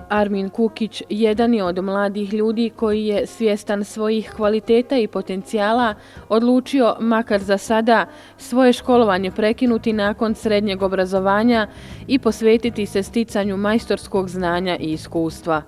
Armin Kukić jedan je od mladih ljudi koji je svjestan svojih kvaliteta i potencijala odlučio, makar za sada, svoje školovanje prekinuti nakon srednjeg obrazovanja i posvetiti se sticanju majstorskog znanja i iskustva.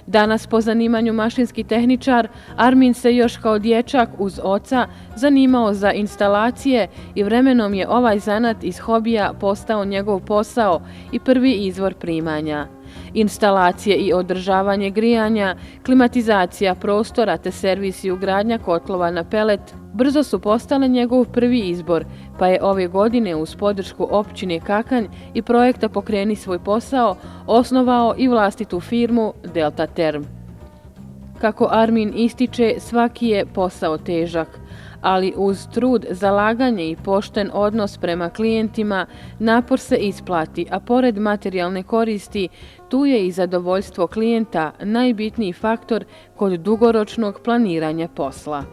Danas po zanimanju mašinski tehničar, Armin se još kao dječak uz oca zanimao za instalacije i vremenom je ovaj zanat iz hobija postao njegov posao i prvi izvor primanja. Instalacije i održavanje grijanja, klimatizacija prostora te servis i ugradnja kotlova na pelet brzo su postale njegov prvi izbor, pa je ove godine uz podršku općine Kakanj i projekta Pokreni svoj posao osnovao i vlastitu firmu Delta Term. Kako Armin ističe, svaki je posao težak, ali uz trud, zalaganje i pošten odnos prema klijentima napor se isplati, a pored materijalne koristi, tu je i zadovoljstvo klijenta najbitniji faktor kod dugoročnog planiranja posla.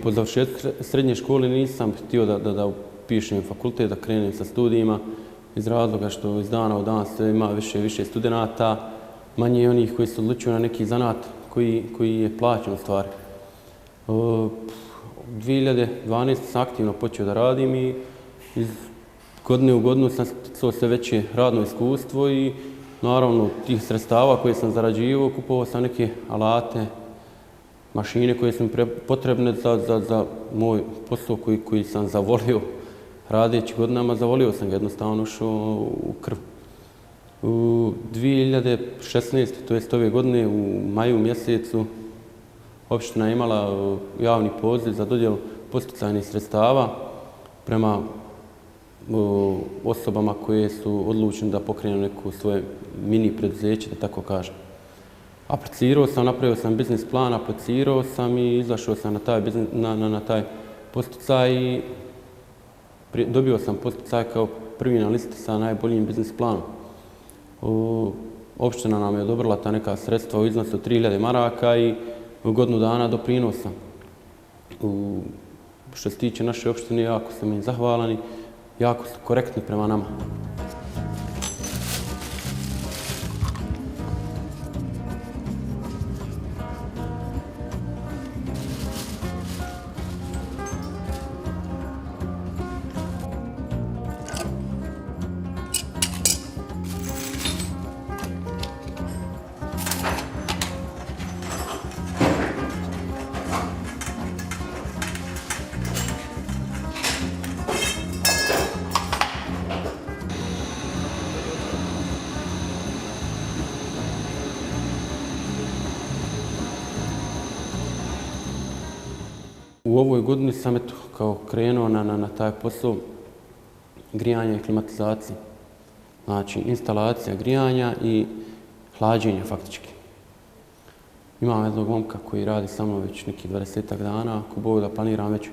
Po završetku srednje škole nisam htio da upišem fakultet, da krenem sa studijima, iz razloga što iz dana u dan sve ima više i više studenata, manje je onih koji se odlučuju na neki zanat koji je plaćen u stvari. 2012. sam aktivno počeo da radim i iz godine u godinu sam sticao sve veće radno iskustvo i naravno tih sredstava koje sam zarađivao, kupovao sam neke alate, mašine koje su mi potrebne za moj posao koji sam zavolio. Radeći godinama, zavolio sam ga, jednostavno ušao u krv. U 2016. to jest ove godine u maju mjesecu opština je imala javni poziv za dodjelu podsticajnih sredstava prema osobama koje su odlučene da pokrenu neko svoje mini preduzeće, da tako kažem. Aplicirao sam, napravio sam biznis plan, aplicirao sam i izašao sam na taj podsticaj i dobio sam podsticaj kao prvi na listi sa najboljim biznis planom. Opština nam je odobrila ta neka sredstva u iznosu 3000 maraka i godinu dana doprinosa. Što se tiče naše opštine, jako sam im zahvalan i jako su korektni prema nama. U ovoj godini sam kao krenuo na taj posao grijanja i klimatizacije. Znači, instalacija grijanja i hlađenja faktički. Imam jednog momka koji radi sa mnom već nekih 20 dana. Ako Bog da planiram već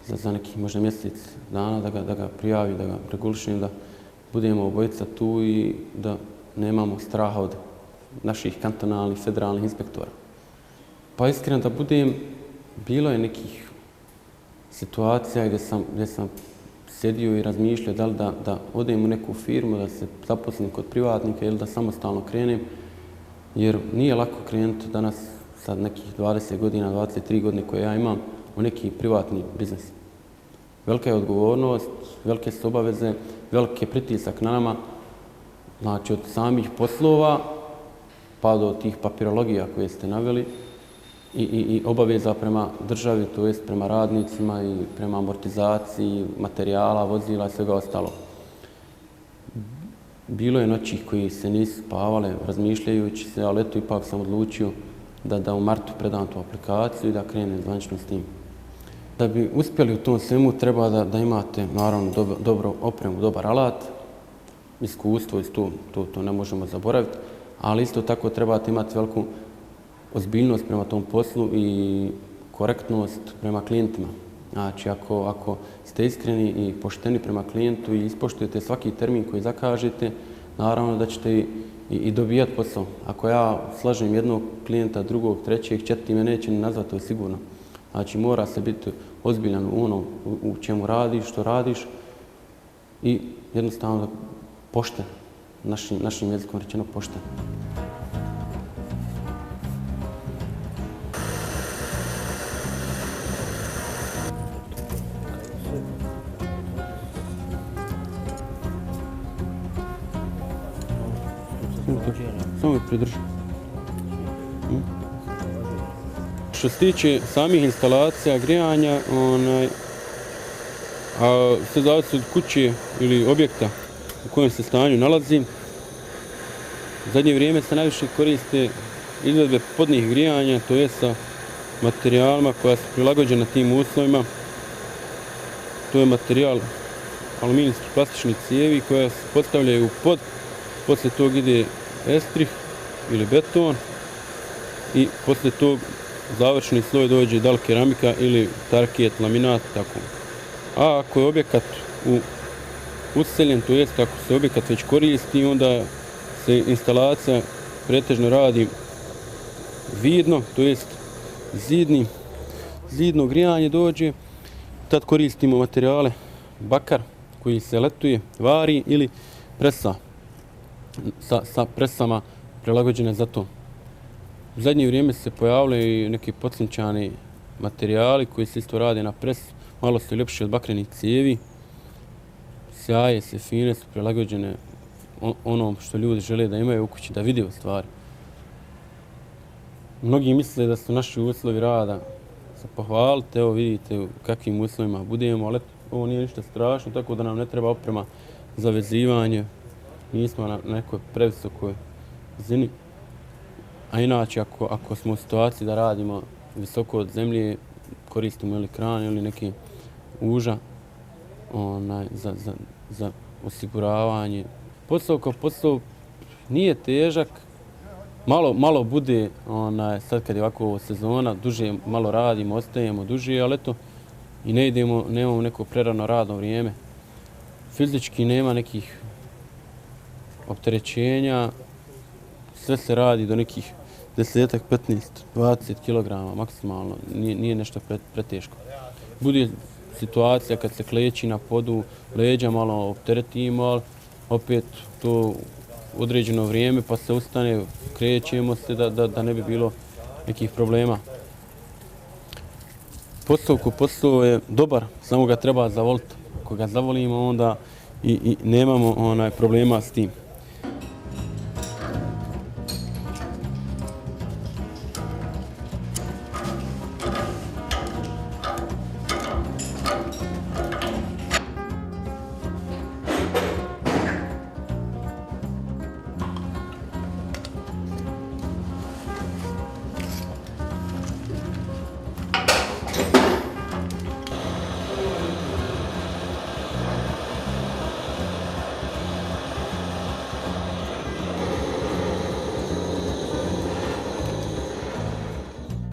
za nekih možda mjesec dana da ga prijavim, da ga regulišem, da budemo obojica tu i da nemamo straha od naših kantonalnih, federalnih inspektora. Pa iskreno da budem, bilo je nekih situacija gdje sam sjedio i razmišljao da li da odem u neku firmu, da se zaposlim kod privatnika ili da samostalno krenem, jer nije lako krenuti danas sa nekih 20 godina, 23 godine koje ja imam u neki privatni biznis. Velika je odgovornost, velike su obaveze, veliki je pritisak na nama, znači od samih poslova pa do tih papirologija koje ste naveli, i obaveza prema državi, to jest prema radnicima i prema amortizaciji materijala, vozila i svega ostalo. Bilo je noći koji se nisu spavale razmišljajući se, ali eto ipak sam odlučio da u martu predam tu aplikaciju i da krenem zvanično s tim. Da bi uspjeli u tom svemu treba da imate naravno dobru opremu, dobar alat, iskustvo, to ne možemo zaboraviti, ali isto tako trebate imati veliku ozbiljnost prema tom poslu i korektnost prema klijentima. Znači, ako ste iskreni i pošteni prema klijentu i ispoštujete svaki termin koji zakažete, naravno da ćete i dobijati posao. Ako ja slažem jednog klijenta, drugog, trećeg, četvrti me neće ni nazvati, to je sigurno. Znači, mora se biti ozbiljan u onom u čemu radiš, što radiš i jednostavno pošten, našim jezikom rečeno pošten. Samo je pridrži. Što se tiče samih instalacija grijanja, sve zavisi od kuće ili objekta u kojem se stanju nalazi. U zadnje vrijeme se najviše koriste izvedbe podnih grijanja, to je sa materijalima koja su prilagođena tim uslovima. To je materijal aluminijskih plastičnih cijevi koja se postavljaju u pod, poslije tog ide estrih ili beton i poslije tog završni sloj dođe da li keramika ili tarket, laminat, tako. A ako je objekat useljen, to jest ako se objekat već koristi, onda se instalacija pretežno radi vidno, to jest zidno grijanje dođe. Tad koristimo materijale bakar koji se letuje, vari ili presa sa presama prilagođene za to. U zadnje vrijeme se pojavljaju i neki potlinčani materijali koji se isto rade na pres, malo su ljepši od bakrenih cijevi. Sjaje se, fine su prilagođene onom što ljudi žele da imaju u kući, da vide u stvari. Mnogi misle da su naši uslovi rada za pohvaliti, evo vidite u kakvim uslovima budemo, ali ovo nije ništa strašno, tako da nam ne treba oprema za vezivanje. Nismo na nekoj previsokoj zini. A inače, ako smo u situaciji da radimo visoko od zemlje, koristimo ili kran ili neki uža za osiguravanje. Posao kao posao nije težak, malo bude, sad kad je ovako sezona, duže malo radimo, ostajemo duže, ali eto, i ne idemo, nemamo neko prerano radno vrijeme. Fizički nema nekih opterećenja, sve se radi do nekih 10, 15, 20 kg maksimalno, nije nešto preteško. Bude situacija kad se kleči na podu, leđa malo opteretimo, ali opet to određeno vrijeme pa se ustane, krećemo se da ne bi bilo nekih problema. Posao je dobar, samo ga treba zavoliti. Ako ga zavolimo, onda i nemamo problema s tim.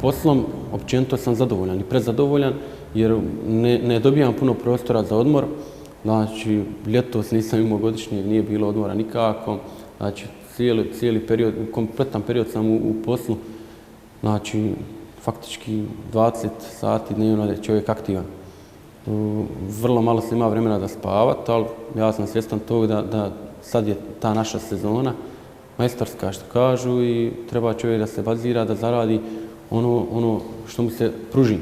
Poslom općenito sam zadovoljan i prezadovoljan jer ne dobijam puno prostora za odmor. Znači, ljetos nisam imao godišnjeg, nije bilo odmora nikako. Znači, cijeli period, kompletan period sam u poslu. Znači, faktički 20 sati dnevno je čovjek aktivan. Vrlo malo se ima vremena da spavati, ali ja sam svjestan toga da sad je ta naša sezona majstorska, što kažu, i treba čovjek da se bazira, da zaradi ono što mu se pruži.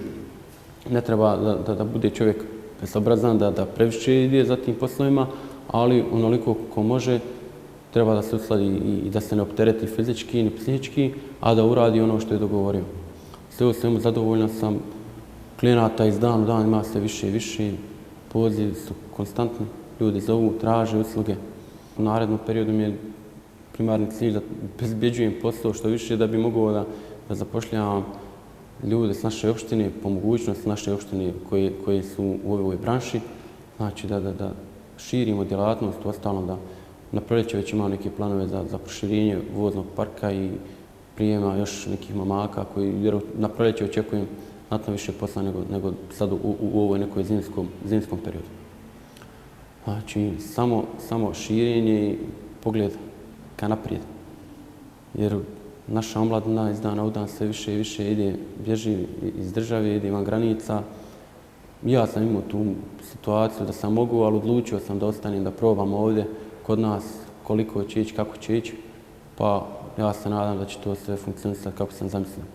Ne treba da bude čovjek bezobrazan, da previše ide za tim poslovima, ali onoliko ko može treba da se usladi i da se ne optereti fizički ni psihički, a da uradi ono što je dogovorio. Sve u svemu zadovoljan sam, klijenata iz dana u dan ima sve više i više, pozivi su konstantni, ljudi zovu, traže usluge. U narednom periodu mi je primarni cilj da obezbjeđujem posao što više da bi mogao da zapošljavam ljude s naše opštine, po mogućnosti naše opštine koji su u ovoj branši. Znači da širimo djelatnost, uostalom da na proljeće već imamo neke planove za proširenje voznog parka i prijema još nekih mamaka koji na proljeće očekujem znatno više posla nego sad u ovoj nekoj zimskom periodu. Znači samo širenje i pogled ka naprijed. Jer naša omladina iz dana u dan sve više i više ide, bježi iz države, ide van granica ja sam imao tu situaciju da sam mogu, ali odlučio sam da ostanem da probam ovdje kod nas koliko će ići, kako će ići. Pa ja se nadam da će to sve funkcionisati kako sam zamislio.